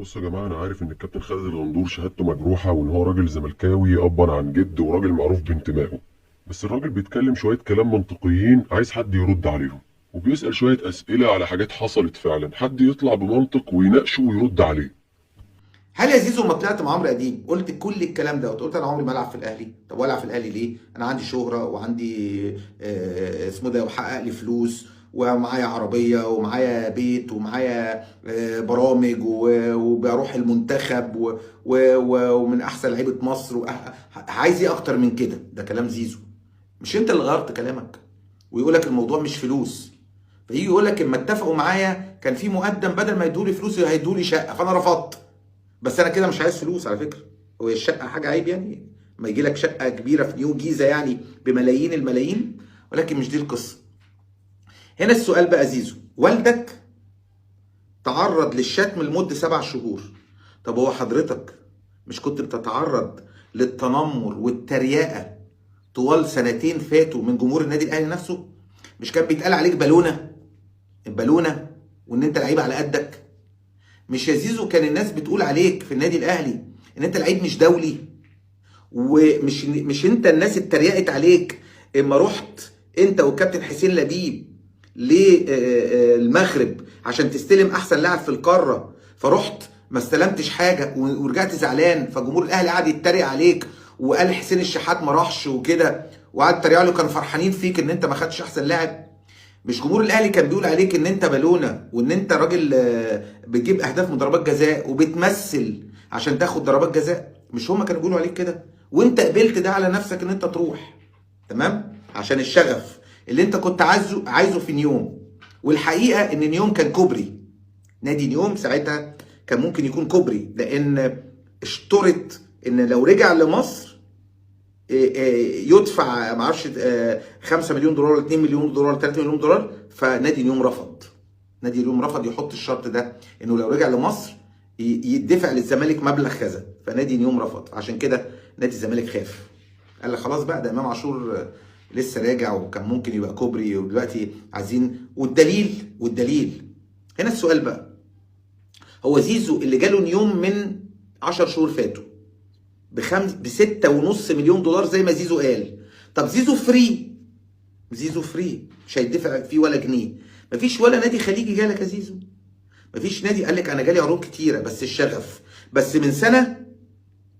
بصوا يا جماعه، انا عارف ان الكابتن خالد الغندور شهادته مجروحه وان هو راجل زملكاوي ابا عن جد وراجل معروف بانتمائه. بس الراجل بيتكلم شويه كلام منطقيين عايز حد يرد عليهم، وبيسال شويه اسئله على حاجات حصلت فعلا، حد يطلع بمنطق ويناقشه ويرد عليه. هل يا زيزو لما طلعت مع عمرو اديب قلت كل الكلام ده وقلت انا عمري ما العب في الاهلي؟ طب والعب في الاهلي ليه؟ انا عندي شهره وعندي اسمه ده، وحقق لي فلوس ومعايا عربيه ومعايا بيت ومعايا برامج وبروح المنتخب ومن احسن لعيبه مصر عايز ايه اكتر من كده؟ ده كلام زيزو. مش انت اللي غيرت كلامك ويقول لك الموضوع مش فلوس؟ فيجي يقول لك اما اتفقوا معايا كان في مقدم بدل ما يدوا لي فلوس هيدوا لي شقه فانا رفضت. بس انا كده مش عايز فلوس على فكره. هو الشقه حاجه عيب يعني؟ ما يجي لك شقه كبيره في نيو جيزه يعني بملايين الملايين؟ ولكن مش دي القصه. هنا السؤال بقى، زيزو والدك تعرض للشتم لمده 7 شهور. طب هو حضرتك مش كنت بتتعرض للتنمر والتريقه طوال سنتين فاتوا من جمهور النادي الاهلي نفسه؟ مش كان بيتقال عليك بالونه بالونه وان انت لعيب على قدك؟ مش يا زيزو كان الناس بتقول عليك في النادي الاهلي ان انت لعيب مش دولي؟ ومش انت الناس اتريقت عليك اما رحت انت والكابتن حسين لبيب للمغرب عشان تستلم احسن لاعب في القاره، فرحت ما استلمتش حاجه ورجعت زعلان، فجمهور الاهلي قعد يتريق عليك وقال حسين الشحات ما راحش وكده، وقعد يتريقوا له كانوا فرحانين فيك ان انت ما خدتش احسن لاعب؟ مش جمهور الاهلي كان بيقول عليك ان انت بالونه وان انت راجل بتجيب اهداف من ضربات جزاء وبتمثل عشان تاخد ضربات جزاء؟ مش هما كانوا بيقولوا عليك كده؟ وانت قبلت ده على نفسك ان انت تروح، تمام، عشان الشغف اللي انت كنت عايزه في نيوم. والحقيقه ان نيوم كان كوبري. نادي نيوم ساعتها كان ممكن يكون كوبري، لان اشترط ان لو رجع لمصر يدفع ما اعرفش 5 مليون دولار 2 مليون دولار 3 مليون دولار. فنادي نيوم رفض. نادي نيوم رفض يحط الشرط ده انه لو رجع لمصر يدفع للزمالك مبلغ كذا. فنادي نيوم رفض، عشان كده نادي الزمالك خاف، قال لك خلاص بقى ده امام عاشور لسه راجع وكان ممكن يبقى كوبري ودلوقتي عايزين. والدليل هنا السؤال بقى، هو زيزو اللي جاله نيوم من 10 شهور فاتوا ب6.5 مليون دولار زي ما زيزو قال. طب زيزو فري، زيزو فري مش هيدفع فيه ولا جنيه. مفيش ولا نادي خليجي جالك يا زيزو؟ مفيش نادي قال لك انا جالي عروض كتيره بس الشغف؟ بس من سنه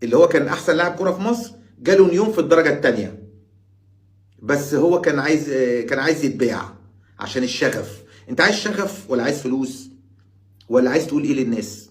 اللي هو كان احسن لاعب كوره في مصر جاله نيوم في الدرجه الثانيه، بس هو كان عايز يتباع عشان الشغف. انت عايز شغف ولا عايز فلوس ولا عايز تقول ايه للناس؟